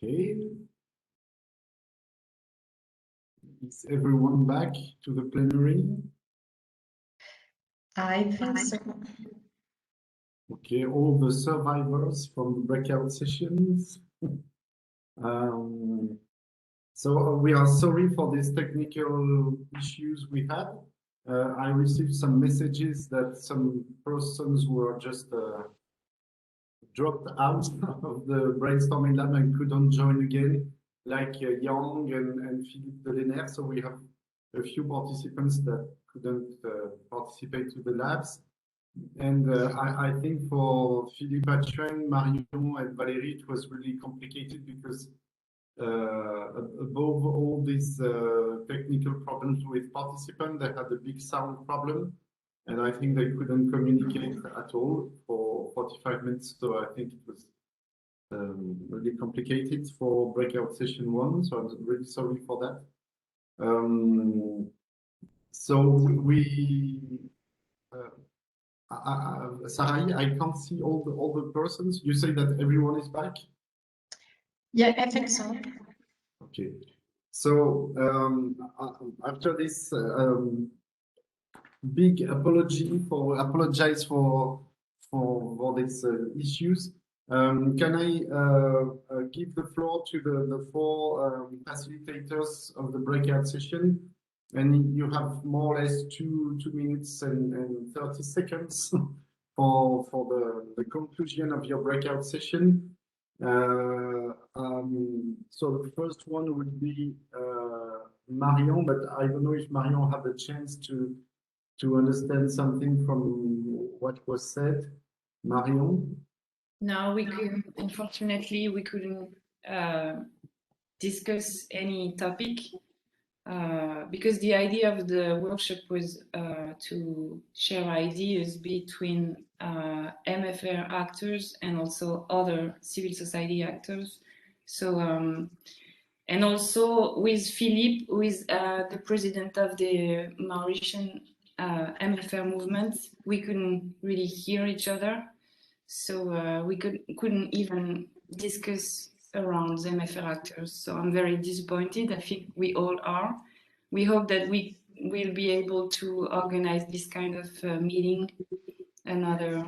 Okay. Is everyone back to the plenary? I think so. Okay, all the survivors from the breakout sessions. So we are sorry for these technical issues we had. I received some messages that some persons were just dropped out of the brainstorming lab and couldn't join again, like Yang and Philippe Delenaire. So we have a few participants that couldn't participate to the labs. And I think for Philippe Chuang, Marion, and Valérie, it was really complicated because above all these technical problems with participants, they had a big sound problem. And I think they couldn't communicate at all for 45 minutes. So I think it was really complicated for breakout session 1. So I'm really sorry for that. So we Sarai, I can't see all the persons. You say that everyone is back? Yeah, I think so. Okay. So after this big apologize for these issues, can I give the floor to the 4 facilitators of the breakout session? And you have more or less 2 minutes and 30 seconds for the conclusion of your breakout session. So the first one would be Marion, but I don't know if Marion had a chance to understand something from what was said. Marion? No, we couldn't. Unfortunately, we couldn't discuss any topic because the idea of the workshop was to share ideas between MFR actors and also other civil society actors. So, and also with Philippe, who is the president of the Mauritian MFR movement, we couldn't really hear each other. So we couldn't even discuss around the MFR actors. So I'm very disappointed. I think we all are. We hope that we will be able to organize this kind of meeting another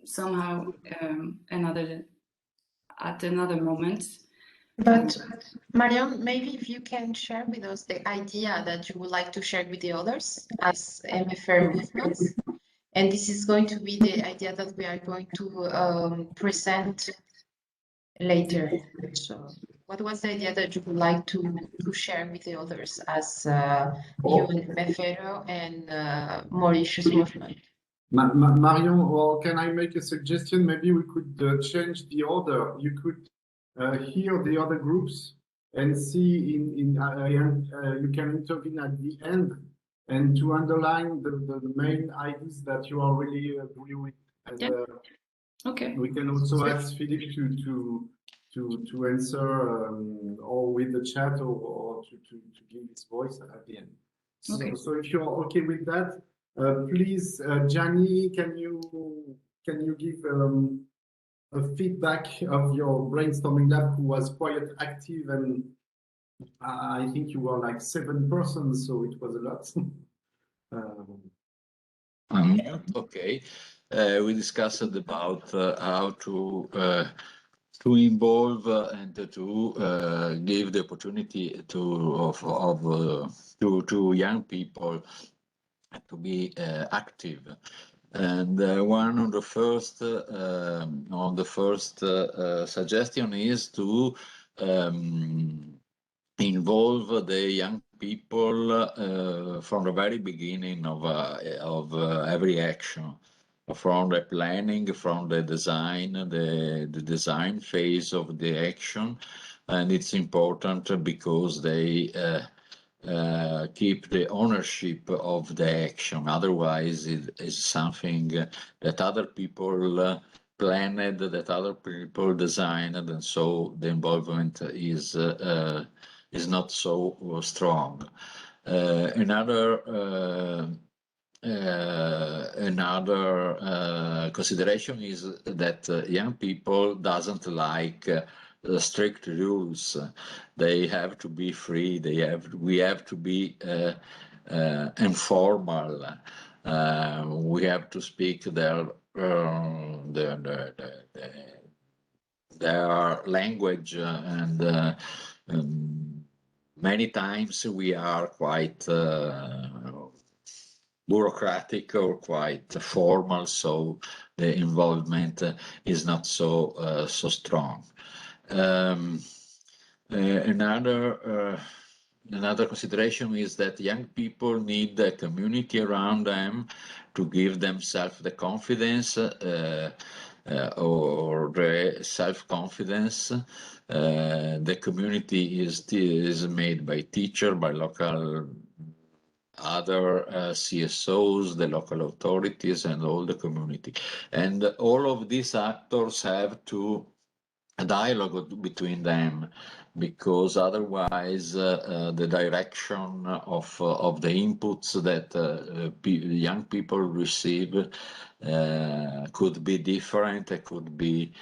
somehow at another moment. But Marion, maybe if you can share with us the idea that you would like to share with the others as MFR movements. And this is going to be the idea that we are going to present later. So what was the idea that you would like to share with the others as you and MFR and Mauritius movement? Marion, or can I make a suggestion? Maybe we could change the order. You could hear the other groups and see you can intervene at the end and to underline the main ideas that you are really agree with. And, okay. We can also ask Philippe to answer or with the chat or to give his voice at the end. Okay. So if you're okay with that, please, Gianni, can you give a feedback of your brainstorming lab, who was quite active, and I think you were like 7 persons, so it was a lot. Okay, we discussed about how to involve and to give the opportunity to young people to be active. And one of the first suggestion is to involve the young people from the very beginning of every action, from the planning, from the design, the design phase of the action. And it's important because they keep the ownership of the action. Otherwise, it is something that other people planned, that other people designed, and so the involvement is not so strong. Another Another consideration is that young people doesn't like strict rules. They have to be free. We have to be informal. We have to speak their language, and many times we are quite bureaucratic or quite formal, so the involvement is not so strong. Another consideration is that young people need a community around them to give themselves the confidence or the self-confidence. The community is made by teachers, by local other CSOs, the local authorities, and all the community. And all of these actors have to a dialogue between them, because otherwise the direction of the inputs that young people receive could be different, could be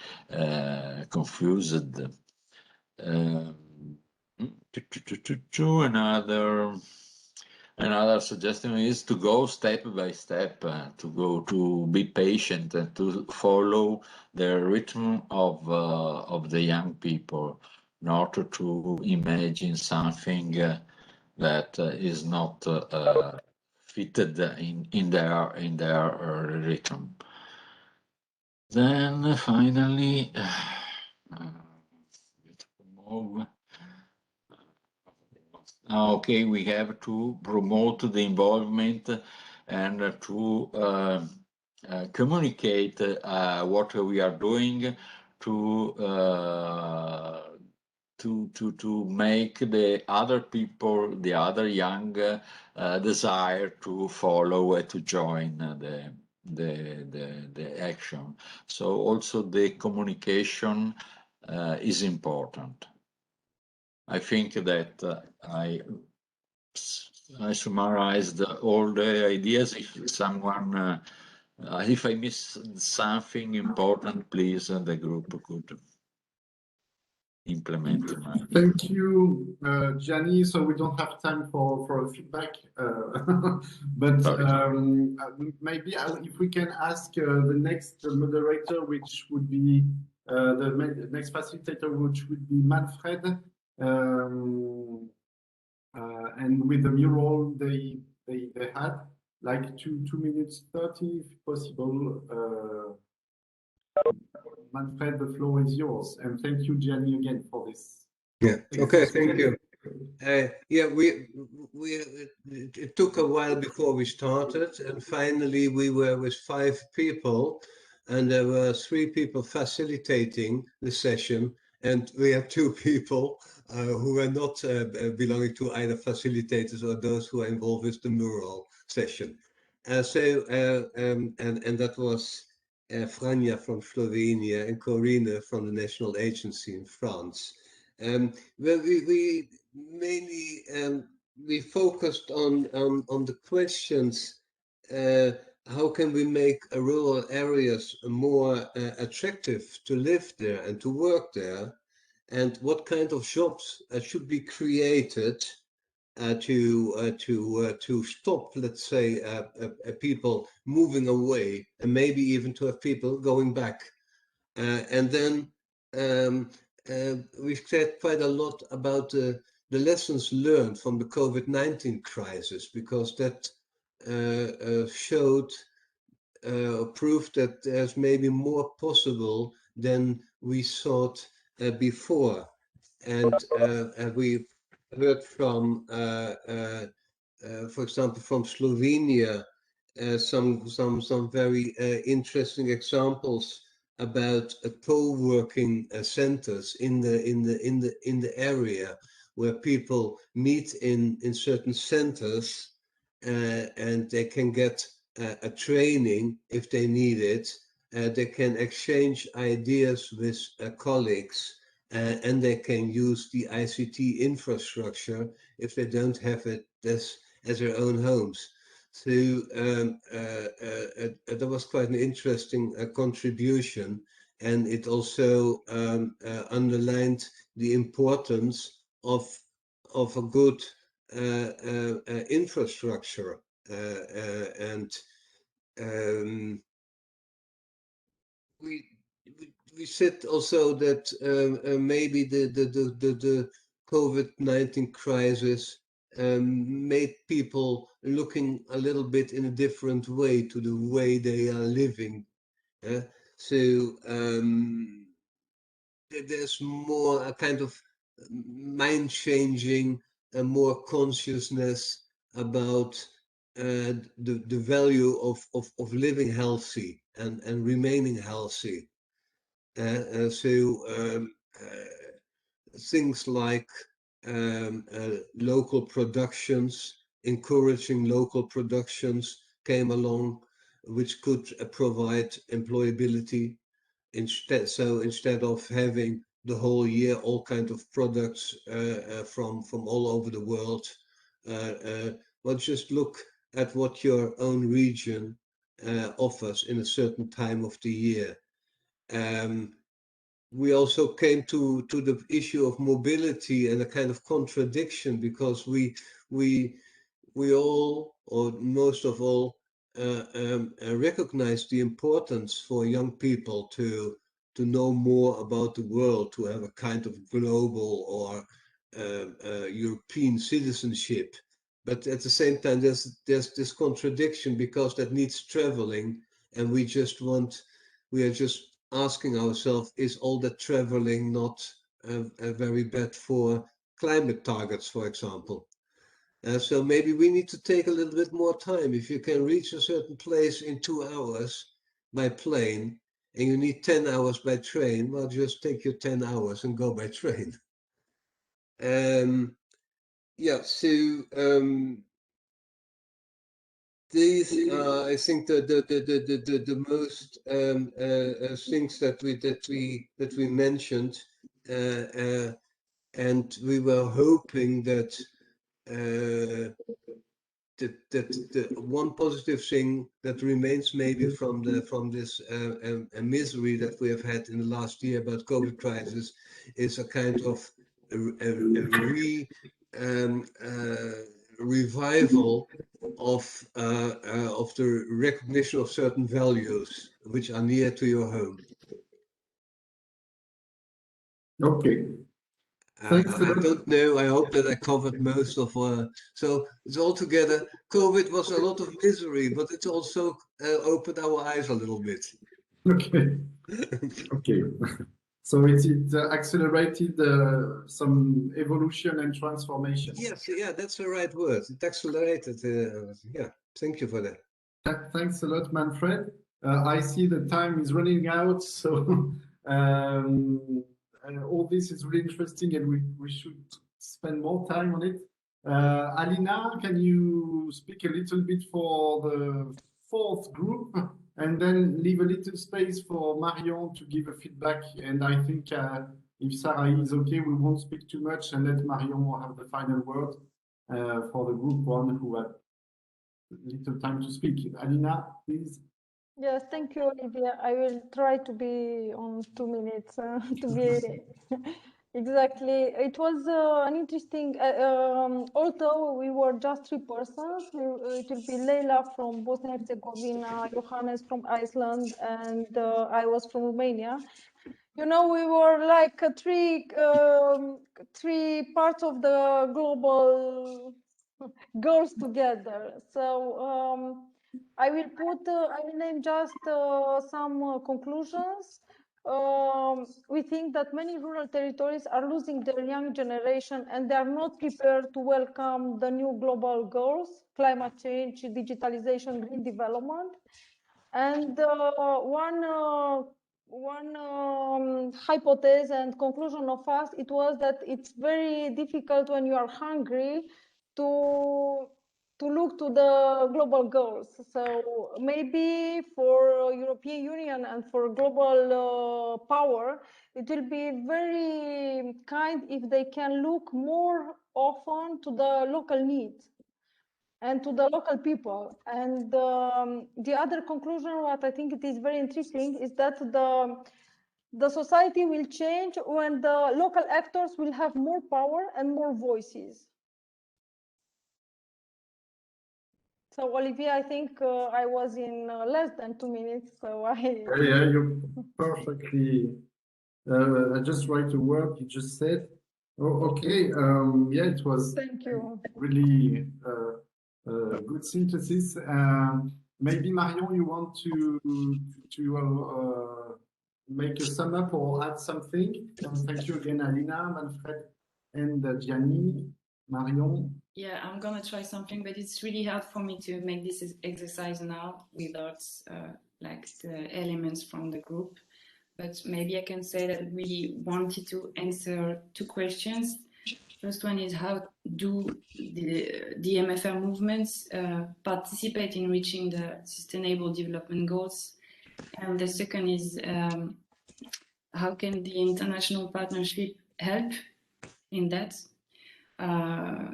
confused. Another suggestion is to go step by step, to be patient and to follow the rhythm of the young people, not to imagine something that is not fitted in their rhythm. Then finally, okay, we have to promote the involvement and to communicate what we are doing to make the other people, the other young, desire to follow and to join the action. So also the communication is important. I think that I summarized all the ideas. If someone, if I missed something important, please, the group could implement. Thank you, Gianni. So we don't have time for a feedback, but maybe if we can ask the next moderator, which would be the next facilitator, which would be Manfred, and with the mural they had, like 2 minutes 30, if possible. Manfred, the floor is yours, and thank you, Gianni, again for this. Yeah. Okay. Thank you. Yeah, it took a while before we started, and finally we were with 5 people, and there were 3 people facilitating the session, and we have 2 people who were not belonging to either facilitators or those who are involved with the mural session. And that was Franja from Slovenia and Corine from the National Agency in France. Well, we mainly we focused on the questions: how can we make rural areas more attractive to live there and to work there, and what kind of jobs should be created to stop, let's say, people moving away, and maybe even to have people going back, and then. We've said quite a lot about the lessons learned from the COVID-19 crisis, because that showed, proved that there's maybe more possible than we thought before. And we heard from, for example, from Slovenia, some very interesting examples about co-working centers in the area, where people meet in certain centers, and they can get a training if they need it. They can exchange ideas with colleagues, and they can use the ICT infrastructure if they don't have it as their own homes. So that was quite an interesting contribution, and it also underlined the importance of a good infrastructure, and we we said also that maybe the COVID-19 crisis made people looking a little bit in a different way to the way they are living. So there's more a kind of mind changing and more consciousness about the value of living healthy and remaining healthy. So things like local productions, encouraging local productions came along, which could provide employability. Instead of having the whole year all kinds of products from all over the world, well, just look at what your own region offers in a certain time of the year. We also came to the issue of mobility and a kind of contradiction, because we all, or most of all, recognize the importance for young people to know more about the world, to have a kind of global or European citizenship. But at the same time, there's this contradiction, because that needs traveling, and we are just asking ourselves, is all that traveling not very bad for climate targets, for example? So maybe we need to take a little bit more time. If you can reach a certain place in 2 hours by plane, and you need 10 hours by train, well, just take your 10 hours and go by train. Yeah, so these are, I think, the most things that we mentioned, and we were hoping that the one positive thing that remains maybe from this misery that we have had in the last year about COVID crisis is a kind of revival of the recognition of certain values which are near to your home. Okay. I don't know. I hope that I covered most of. So it's altogether, COVID was a lot of misery, but it also opened our eyes a little bit. Okay. Okay. So it accelerated some evolution and transformation. Yes, yeah, that's the right word. It accelerated. Yeah, thank you for that. Thanks a lot, Manfred. I see the time is running out, so all this is really interesting, and we should spend more time on it. Alina, can you speak a little bit for the fourth group, and then leave a little space for Marion to give a feedback? And I think if Sarah is okay, we won't speak too much, and let Marion have the final word for the group one who had little time to speak. Alina, please. Yes, thank you, Olivia. I will try to be on 2 minutes to be exactly. It was an interesting, although we were just 3 persons, it will be Leila from Bosnia and Herzegovina, Johannes from Iceland, and I was from Romania. You know, we were like three parts of the global girls together. So I will name just some conclusions. We think that many rural territories are losing their young generation, and they are not prepared to welcome the new global goals: climate change, digitalization, green development. And one hypothesis and conclusion of us, it was that it's very difficult when you are hungry to look to the global goals. So maybe for European Union and for global power, it will be very kind if they can look more often to the local needs. and to the local people. And the other conclusion, what I think it is very interesting, is that the society will change when the local actors will have more power and more voices. So Olivier, I think I was in less than 2 minutes, so I... Yeah, you're perfectly, I just write a word you just said. Oh, okay, yeah, it was Thank you. really good synthesis. Maybe Marion, you want to make a sum up or add something? And thank you again, Alina, Manfred, and Gianni. Marion. Yeah, I'm gonna try something, but it's really hard for me to make this exercise now without like the elements from the group. But maybe I can say that we wanted to answer 2 questions. First one is, how do the MFR movements participate in reaching the Sustainable Development Goals? And the second is, how can the international partnership help in that?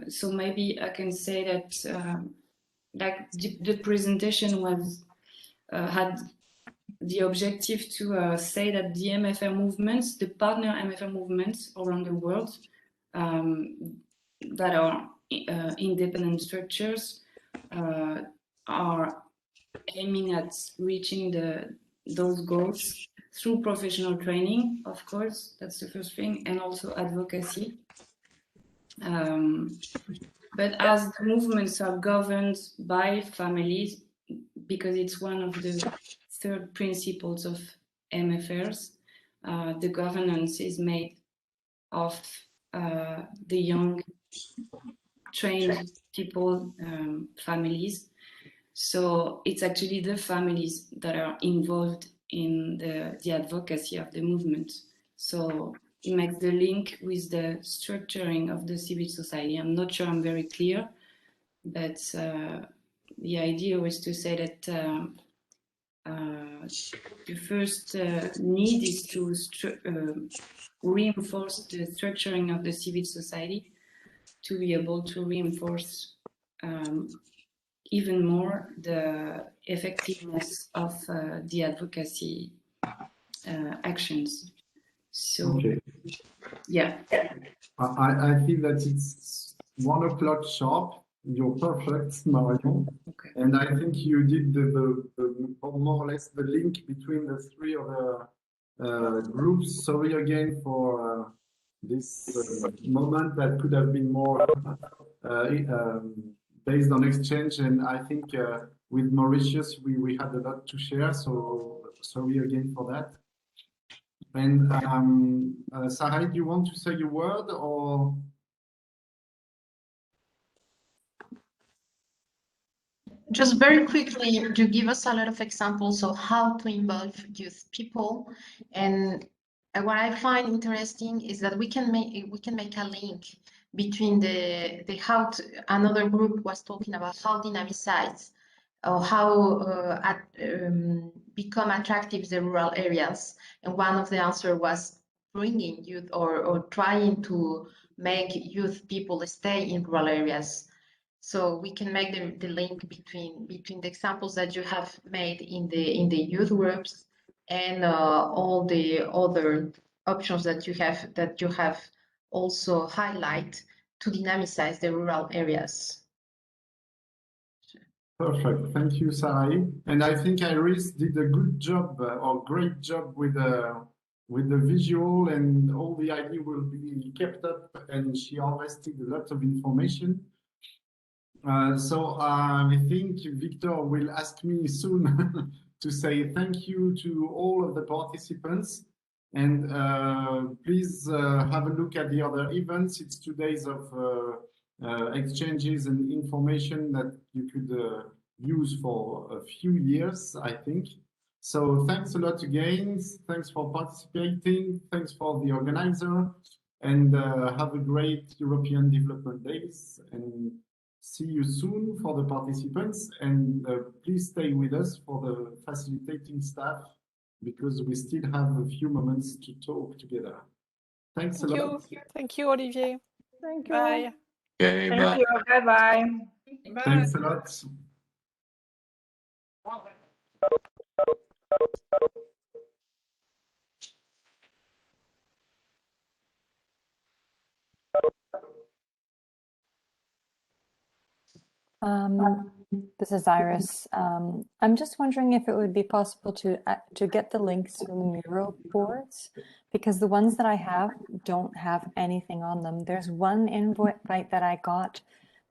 So maybe I can say that like the presentation was had the objective to say that the MFR movements, the partner MFR movements around the world that are independent structures are aiming at reaching those goals through professional training, of course, that's the first thing, and also advocacy. But as the movements are governed by families, because it's one of the 3rd principles of MFRs, the governance is made of the young, trained people, families. So it's actually the families that are involved in the advocacy of the movement. So it makes the link with the structuring of the civil society. I'm not sure I'm very clear, but the idea was to say that the first need is to reinforce the structuring of the civil society to be able to reinforce even more the effectiveness of the advocacy actions. So, okay. Yeah. I feel that it's 1 o'clock sharp. You're perfect, Marion. Okay. And I think you did the more or less the link between the 3 other groups. Sorry again for this moment that could have been more based on exchange. And I think with Mauritius, we had a lot to share. So sorry again for that. And Sarah, do you want to say a word or? Just very quickly, you give us a lot of examples of how to involve youth people, and what I find interesting is that we can make a link between the how another group was talking about how dynamicize or how become attractive the rural areas, and one of the answer was bringing youth or trying to make youth people stay in rural areas. So we can make the link between the examples that you have made in the youth groups and all the other options that you have also highlight to dynamicize the rural areas. Perfect. Thank you, Sarah. And I think Iris did a good job or great job with the visual, and all the idea will be kept up, and she harvested a lot of information. So I think Victor will ask me soon to say thank you to all of the participants, and please have a look at the other events. It's 2 days of exchanges and information that you could use for a few years, I think. So thanks a lot again. Thanks for participating. Thanks for the organizer, and have a great European Development Days, and see you soon for the participants, and please stay with us for the facilitating staff, because we still have a few moments to talk together. Thanks a lot. Thank you, Olivier. Thank you. Bye. Okay, Thank bye. you. Bye-bye. Bye. Thanks a lot. This is Iris. I'm just wondering if it would be possible to get the links from the Miro boards, because the ones that I have don't have anything on them. There's one invite that I got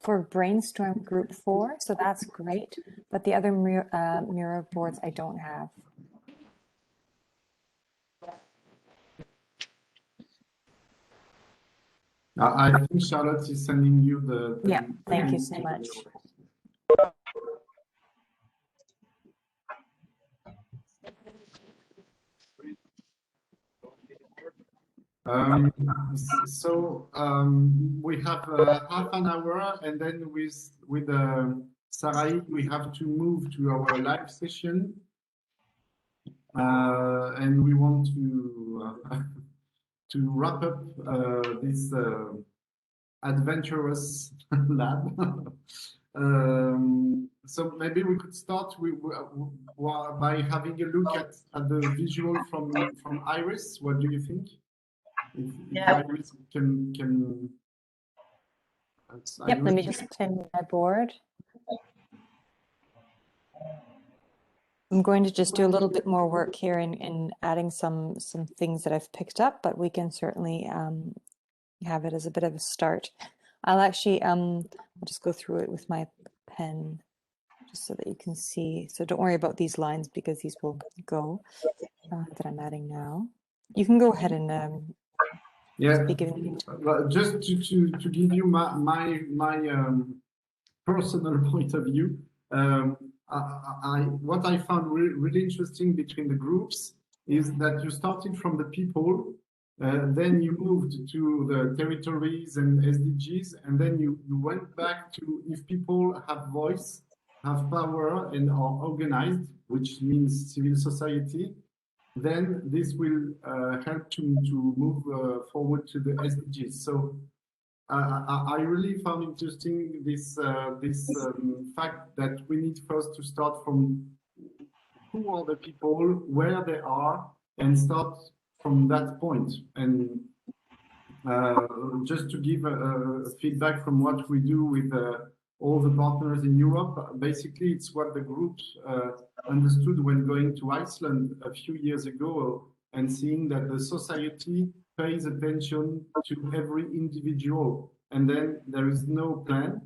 for Brainstorm Group 4, so that's great, but the other Miro boards I don't have. I think Charlotte is sending you the Yeah, thank you link so to much. We have half an hour, and then with Sarai, we have to move to our live session, and we want to wrap up this adventurous lab. So maybe we could start by having a look at the visual from Iris. What do you think? If Iris can Yep, let me just pin my board. I'm going to just do a little bit more work here in adding some things that I've picked up, but we can certainly have it as a bit of a start. I'll actually I'll just go through it with my pen just so that you can see. So don't worry about these lines because these will go that I'm adding now. You can go ahead and just to give you my personal point of view. What I found really interesting between the groups is that you started from the people, then you moved to the territories and SDGs, and then you went back to if people have voice, have power, and are organized, which means civil society, then this will help to move forward to the SDGs. So I really found interesting this fact that we need first to start from who are the people, where they are, and start from that point. And just to give a feedback from what we do with all the partners in Europe, basically it's what the group understood when going to Iceland a few years ago and seeing that the society pays attention to every individual, and then there is no plan.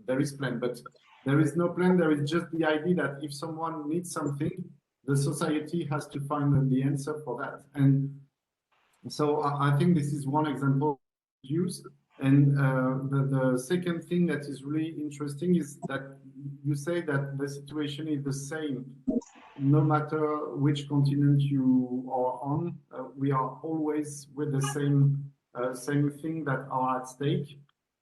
There is plan, but there is no plan. There is just the idea that if someone needs something, the society has to find the answer for that. And so I think this is one example used. And the second thing that is really interesting is that you say that the situation is the same no matter which continent you are on. We are always with the same thing that are at stake,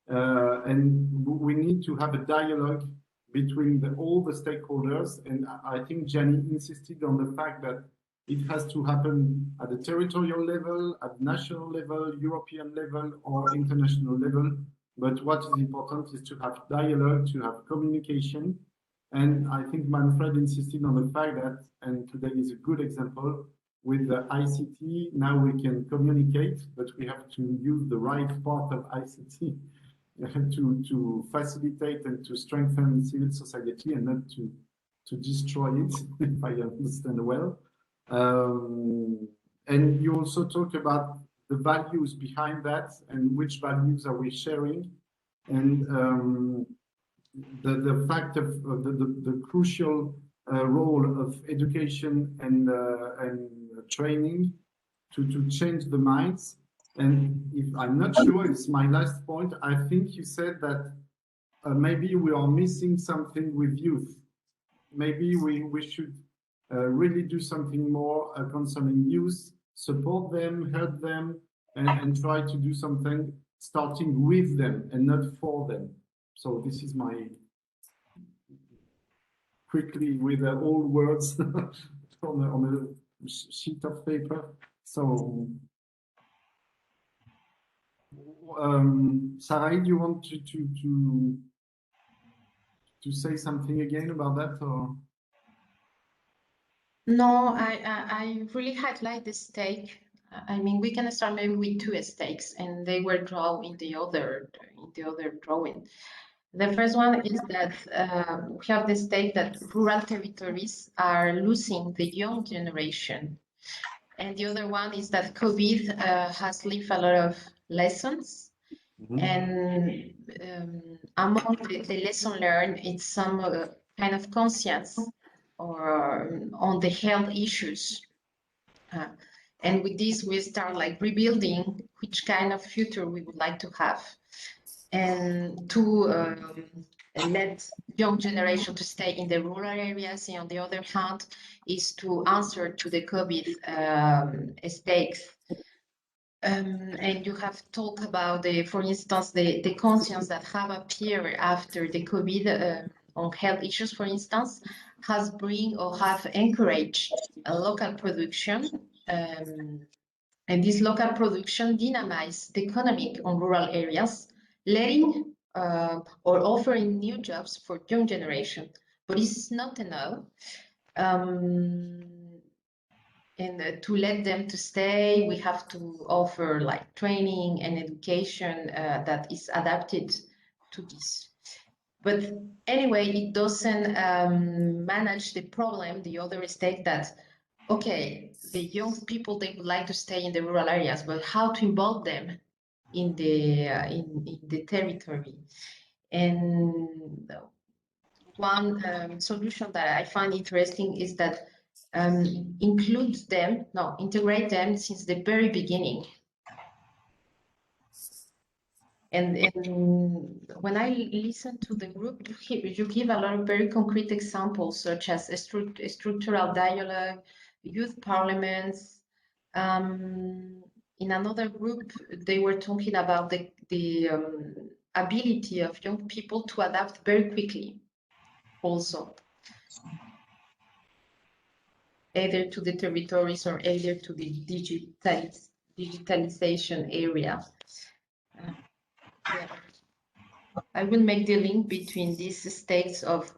and we need to have a dialogue between all the stakeholders. And I think Gianni insisted on the fact that it has to happen at the territorial level, at national level, European level, or international level. But what is important is to have dialogue, to have communication. And I think Manfred insisted on the fact that, and today is a good example, with the ICT, now we can communicate, but we have to use the right part of ICT to facilitate and to strengthen civil society and not to destroy it, if I understand well. And you also talk about the values behind that and which values are we sharing. And the fact of the crucial role of education and training to change the minds. And if I'm not sure, it's my last point, I think you said that maybe we are missing something with youth. Maybe we should really do something more concerning youth, support them, help them, and try to do something starting with them and not for them. So this is my quickly with all words on a sheet of paper. So Sarah, do you want to say something again about that, or? No, I really highlight the stake. I mean, we can start maybe with two stakes, and they were drawn in the other drawing. The first one is that we have the stake that rural territories are losing the young generation, and the other one is that COVID has left a lot of lessons. And among the lesson learned, it's some kind of conscience or on the health issues. And with this, we start like rebuilding which kind of future we would like to have, and to let young generation to stay in the rural areas. And on the other hand, is to answer to the COVID stakes. And you have talked about for instance, the conscience that have appeared after the COVID on health issues, for instance, has bring or have encouraged a local production, and this local production dynamize the economic on rural areas, letting or offering new jobs for young generation. But it's not enough. And to let them to stay, we have to offer like training and education that is adapted to this. But anyway, it doesn't manage the problem, the other stake that, okay, the young people, they would like to stay in the rural areas, but how to involve them in the territory. And one solution that I find interesting is that integrate them since the very beginning. And when I listen to the group, you give a lot of very concrete examples, such as a structural dialogue, youth parliaments. In another group, they were talking about the ability of young people to adapt very quickly, also, either to the territories or either to the digitalization area. Yeah. I will make the link between these states of,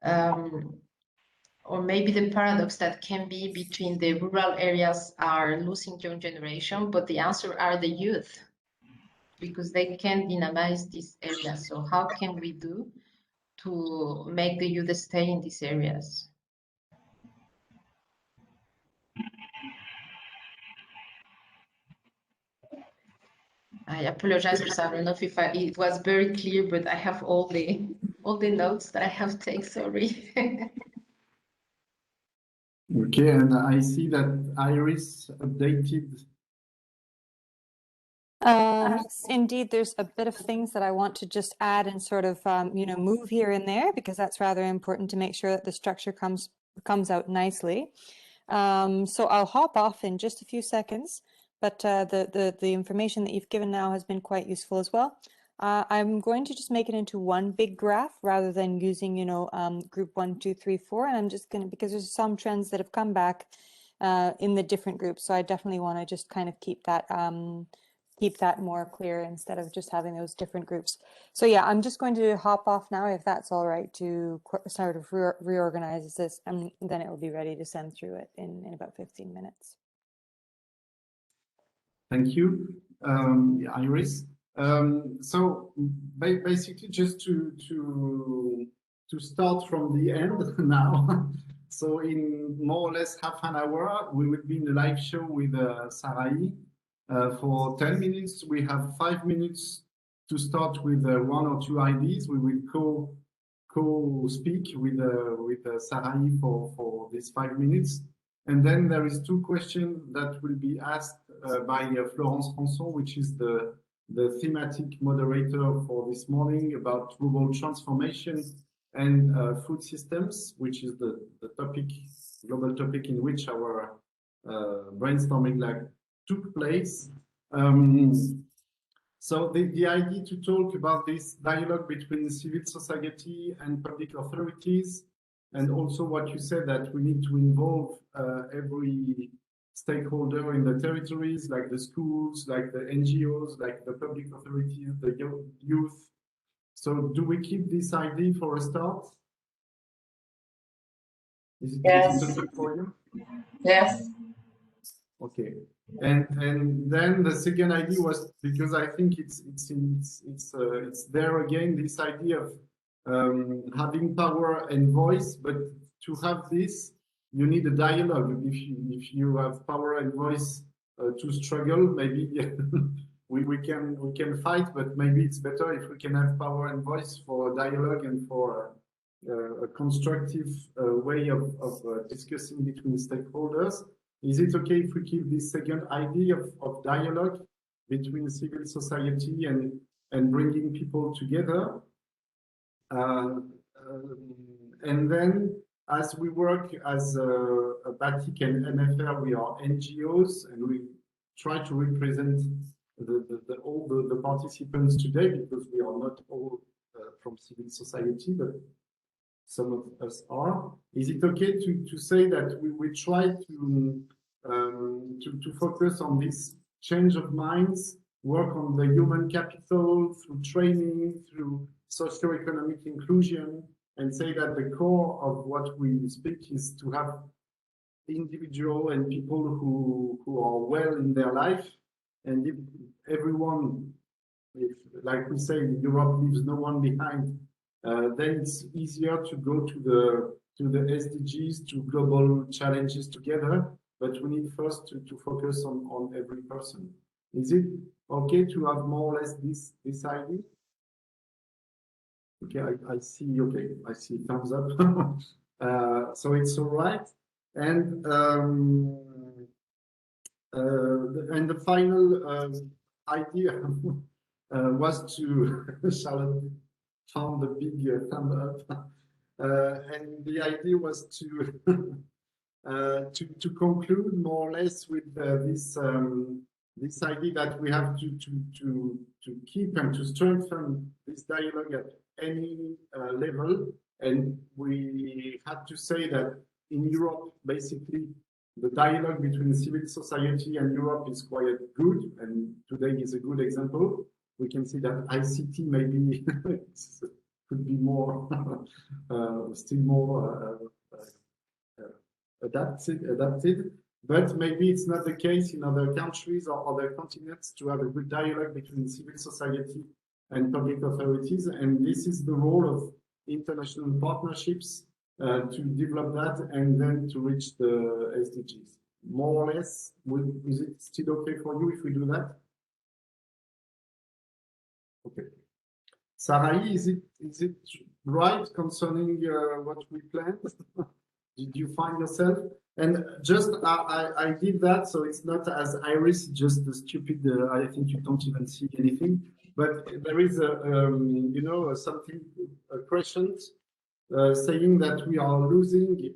or maybe the paradox that can be between the rural areas are losing young generation, but the answer are the youth, because they can dynamize these areas. So how can we do to make the youth stay in these areas? I apologize because I don't know if it was very clear, but I have all the notes that I have taken. Sorry. Okay, and I see that Iris updated. Yes, indeed, there's a bit of things that I want to just add and sort of move here and there, because that's rather important to make sure that the structure comes out nicely. So I'll hop off in just a few seconds, but the information that you've given now has been quite useful as well. I'm going to just make it into one big graph rather than using, group 1, 2, 3, 4. And I'm just going to, because there's some trends that have come back in the different groups. So I definitely want to just kind of keep that more clear instead of just having those different groups. So yeah, I'm just going to hop off now, if that's all right, to sort of reorganize this, and then it will be ready to send through it in about 15 minutes. Thank you, Iris. So basically, just to start from the end now. So in more or less half an hour, we will be in a live show with Sarai. For 10 minutes, we have 5 minutes to start with 1 or 2 ideas. We will co-speak with Sarai for these 5 minutes. And then there is 2 questions that will be asked by Florence Françon, which is the thematic moderator for this morning, about rural transformation and food systems, which is the global topic in which our brainstorming lab took place. So the idea to talk about this dialogue between civil society and public authorities, and also what you said, that we need to involve every stakeholder in the territories, like the schools, like the NGOs, like the public authorities, the youth. So do we keep this idea for a start? Is it okay for you? Yes. Okay. And then the second idea was, because I think it's there again, this idea of having power and voice, but to have this, you need a dialogue. If you have power and voice to struggle, maybe we can fight, but maybe it's better if we can have power and voice for dialogue and for a constructive way of discussing between stakeholders. Is it okay if we keep this second idea of dialogue between civil society and bringing people together? And then, as we work as a BATIC and MFR, we are NGOs, and we try to represent all the participants today, because we are not all from civil society, but some of us are. Is it okay to say that we try to focus on this change of minds, work on the human capital through training, through socioeconomic inclusion, and say that the core of what we speak is to have individual and people who are well in their life, and if everyone, like we say, Europe leaves no one behind, then it's easier to go to the SDGs, to global challenges together. But we need first to focus on every person. Is it okay to have more or less this idea? Okay, I see. Okay, I see thumbs up. So it's all right. And the final idea was to Charlotte found the big thumb up, and the idea was to conclude more or less with this idea that we have to keep and to strengthen this dialogue at any level. And we had to say that in Europe, basically, the dialogue between civil society and Europe is quite good, and today is a good example. We can see that ICT maybe could be more, still more adapted, but maybe it's not the case in other countries or other continents to have a good dialogue between civil society and public authorities. And this is the role of international partnerships to develop that and then to reach the SDGs. More or less, is it still okay for you if we do that? Okay. Sarai, is it right concerning what we planned? Did you find yourself? And just I did that, so it's not as Iris, just the stupid. I think you don't even see anything. But there is a you know, something, a question saying that we are losing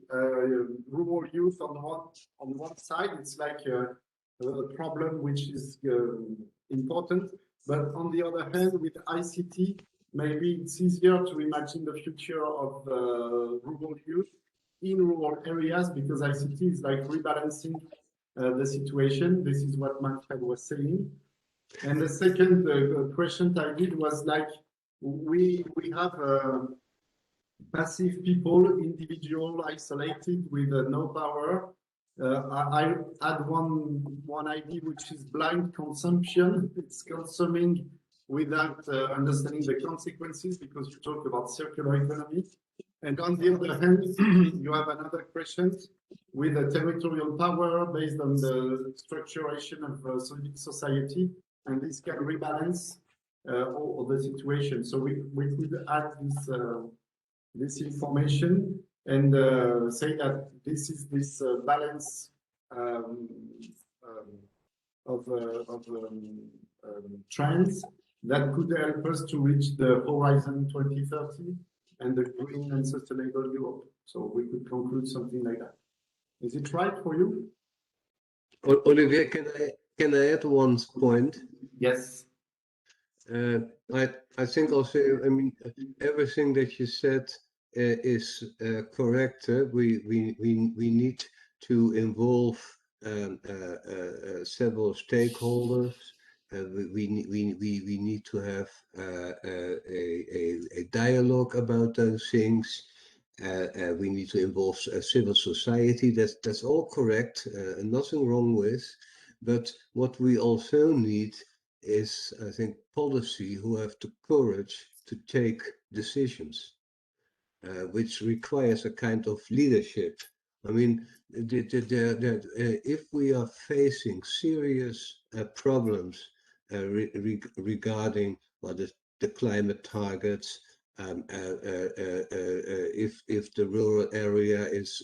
rural youth on one side. It's like a problem which is important. But on the other hand, with ICT, maybe it's easier to imagine the future of rural youth in rural areas, because ICT is like rebalancing the situation. This is what Manfred was saying. And the second question I did was like, we have passive people, individual, isolated with no power. I had one idea, which is blind consumption. It's consuming without understanding the consequences, because you talk about circular economy. And on the other hand, you have another question with a territorial power based on the structuration of civil society, and this can rebalance all the situation. So we could add this information and say that this is this balance of trends that could help us to reach the Horizon 2030 and the green and sustainable Europe. So we could conclude something like that. Is it right for you? Olivier, can I add one point? Yes. I think also, I mean, everything that you said is correct. We need to involve several stakeholders. We need to have a dialogue about those things. We need to involve civil society. That's all correct, and nothing wrong with. But what we also need is, I think, policy who have the courage to take decisions, which requires a kind of leadership. I mean, if we are facing serious problems regarding the climate targets, if the rural area is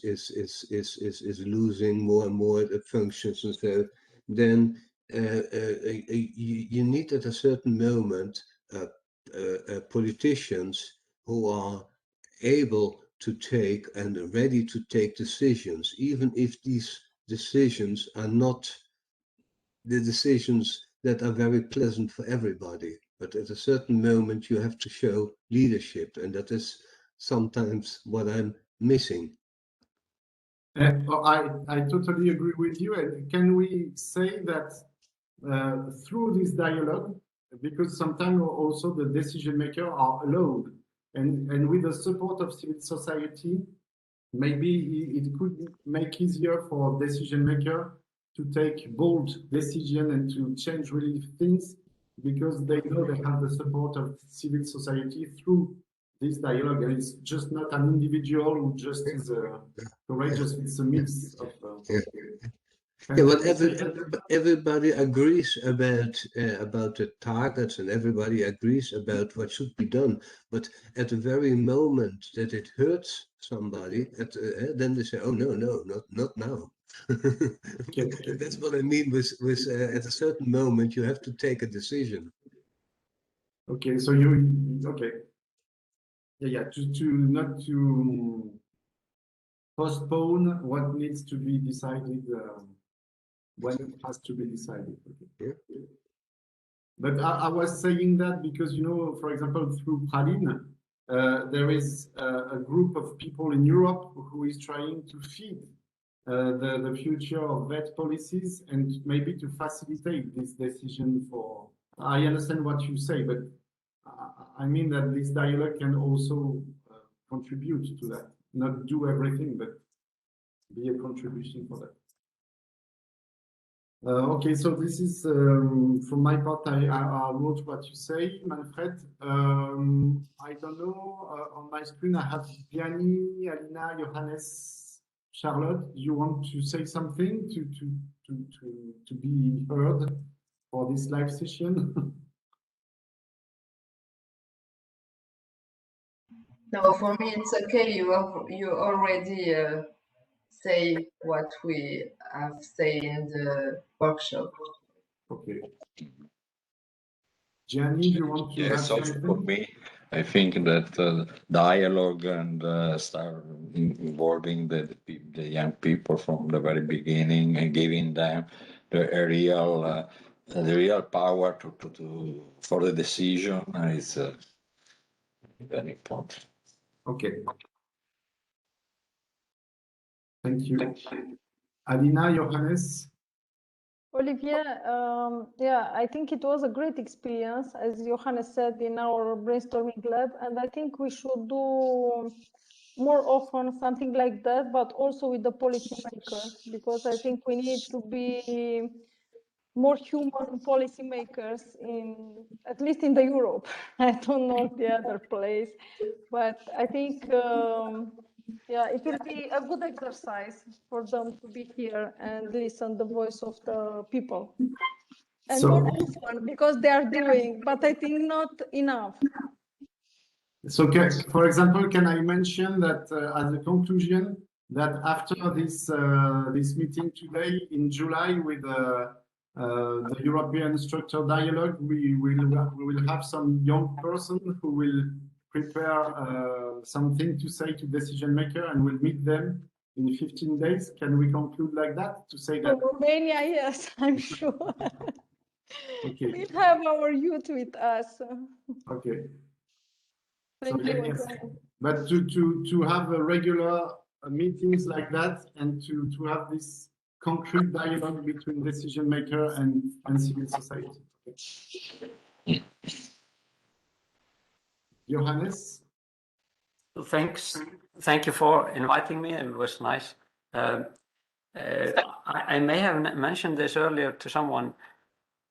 losing more and more functions and so, then you need at a certain moment politicians who are able to take and ready to take decisions, even if these decisions are not the decisions that are very pleasant for everybody. But at a certain moment, you have to show leadership, and that is sometimes what I'm missing. I totally agree with you. And can we say that through this dialogue, because sometimes also the decision makers are alone, and with the support of civil society, maybe it could make easier for decision maker to take bold decision and to change really things, because they know they have the support of civil society through this dialogue, and it's just not an individual who just is courageous. It's a mix of. Yeah, but everybody agrees about the targets, and everybody agrees about what should be done. But at the very moment that it hurts somebody, then they say, "Oh no, not now." That's what I mean with at a certain moment you have to take a decision. Okay, so okay. Yeah, to not to postpone what needs to be decided when it has to be decided. Okay. Yeah. But I was saying that because, for example, through Praline, there is a group of people in Europe who is trying to feed the future of vet policies and maybe to facilitate this decision for. I understand what you say, but I mean that this dialogue can also contribute to that. Not do everything, but be a contribution for that. Okay, so this is from my part. I wrote what you say, Manfred. I don't know. On my screen, I have Gianni, Alina, Johannes, Charlotte. You want to say something to be heard for this live session? No, for me it's okay. You already say what we have said in the workshop. Okay. Gianni, do you want to add also something? for me, I think that dialogue and start involving the young people from the very beginning and giving them the real power for the decision is very important. Okay. Thank you. Alina, Johannes? Olivier, yeah, I think it was a great experience, as Johannes said, in our brainstorming lab, and I think we should do more often something like that, but also with the policymakers, because I think we need to be more human policymakers at least in the Europe. I don't know the other place, but I think yeah, it will be a good exercise for them to be here and listen the voice of the people. And So- more often, because they are doing, but I think not enough. So, for example, can I mention that as a conclusion, that after this meeting today in July with the European Structural Dialogue, we will have some young person who will prepare something to say to decision maker, and we'll meet them in 15 days. Can we conclude like that, to say that? For Romania, yes, I'm sure. Okay. We'll have our youth with us. Okay. Thank you. Yes. But to have a regular meetings like that, and to have this concrete dialogue between decision maker and civil society. Johannes? Thank you for inviting me. It was nice. I may have mentioned this earlier to someone.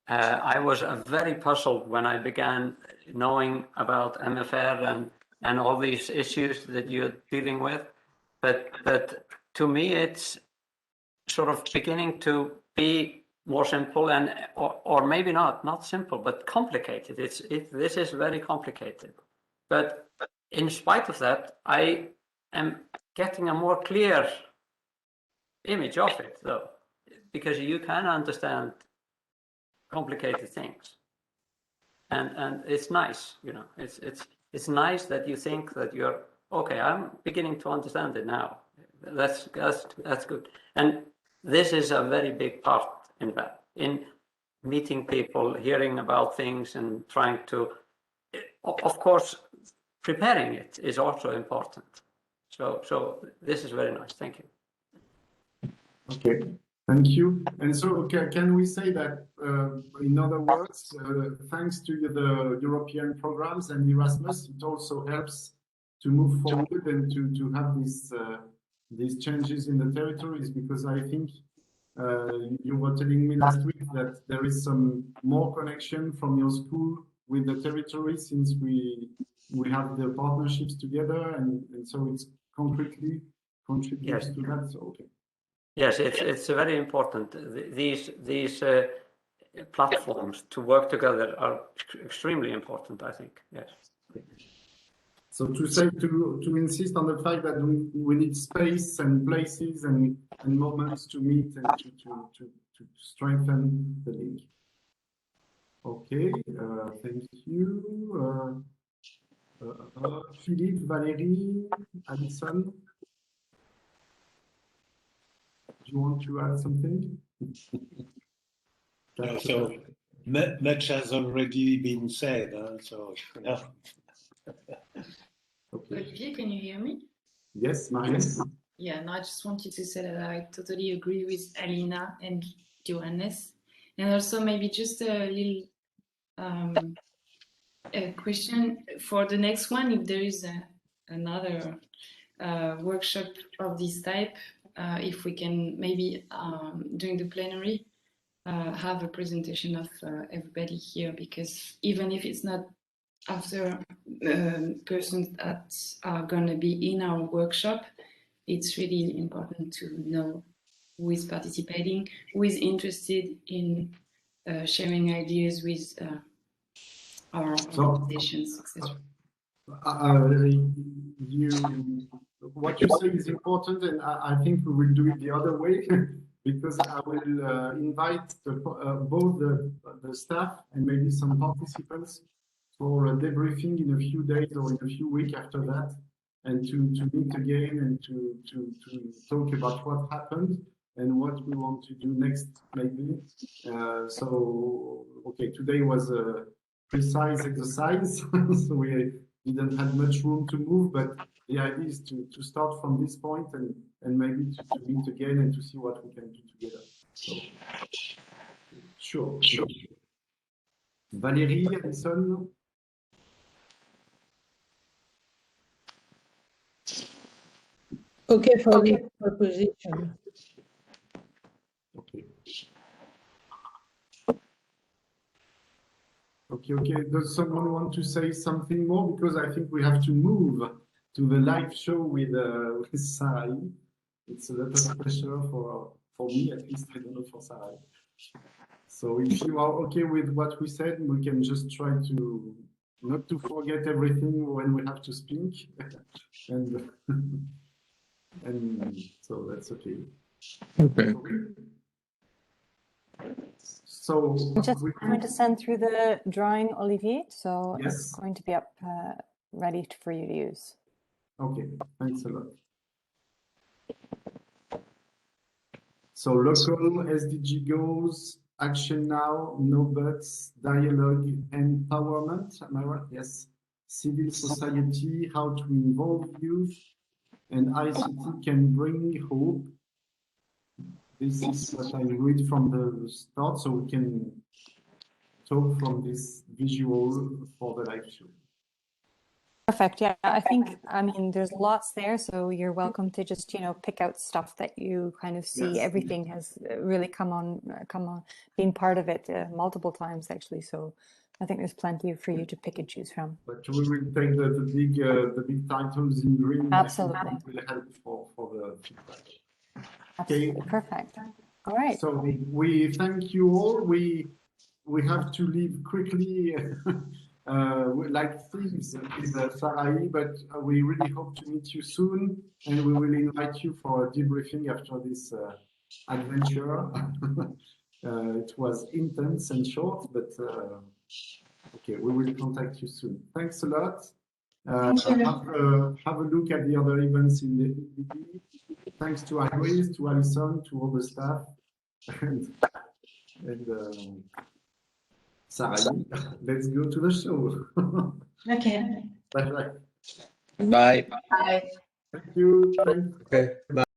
I was very puzzled when I began knowing about MFR and all these issues that you're dealing with. But to me, it's sort of beginning to be more simple and or maybe not simple, but complicated. This is very complicated. But in spite of that, I am getting a more clear image of it, though, because you can understand complicated things, and it's nice, you know. It's nice that you think that you're okay. I'm beginning to understand it now. That's good, and this is a very big part in that. In meeting people, hearing about things, and trying to, of course, preparing it is also important. So this is very nice. Thank you. Okay, thank you. And so, okay, can we say that, in other words, thanks to the European programs and Erasmus, it also helps to move forward and to have these changes in the territories? Because I think you were telling me last week that there is some more connection from your school with the territory since we have the partnerships together, and so it's concretely contributes to that. So, okay. Yes, it's very important. These platforms to work together are extremely important, I think. Yes. So to insist on the fact that we need space and places and moments to meet and to strengthen the link. Okay, thank you. Philippe, Valérie, Alison, do you want to add something? No, so much has already been said, so no. Okay. Olivier, can you hear me? Yes, Marianne. Yeah, no, I just wanted to say that I totally agree with Alina and Johannes. And also maybe just a little a question for the next one, if there is another workshop of this type, if we can maybe during the plenary have a presentation of everybody here, because even if it's not after persons that are going to be in our workshop, it's really important to know who is participating, who is interested in sharing ideas with our organizations, etc. What you say is important, and I think we will do it the other way because I will invite both the staff and maybe some participants for a debriefing in a few days or in a few weeks after that, and to meet again and to talk about what happened and what we want to do next, maybe. So, okay, today was a precise exercise, so we didn't have much room to move, but the idea is to start from this point and maybe to meet again and to see what we can do together. So, sure. Valérie, Alison? Okay for the proposition. Okay. Does someone want to say something more? Because I think we have to move to the live show with Sarai. It's a lot of pressure for me, at least. I don't know for Sarai. So if you are okay with what we said, we can just try to not to forget everything when we have to speak, and so that's okay. Okay. So I'm just going to send through the drawing, Olivier, so yes. it's going to be up ready for you to use. Okay, thanks a lot. So local SDG goals, action now, no buts, dialogue, empowerment, am I right? Yes. Civil society, how to involve youth, and ICT can bring hope. This is what I read from the start, so we can talk from this visual for the live show. Perfect. Yeah, I think, I mean, there's lots there, so you're welcome to just, you know, pick out stuff that you kind of see. Yes. Everything has really come on, been part of it multiple times actually. So I think there's plenty for you to pick and choose from. But we will take the big titles in green. Absolutely. Will help for the feedback. Absolutely. Okay. Perfect. All right. So we thank you all. We have to leave quickly, like thieves with Sarai, but we really hope to meet you soon, and we will invite you for a debriefing after this adventure. It was intense and short, but okay, we will contact you soon. Thanks a lot. Have a look at the other events in the EBD. Thanks to Iris, to Alison, to all the staff, and Sarah. Let's go to the show. Okay. Bye bye. Bye. Bye. Thank you. Thanks. Okay, bye.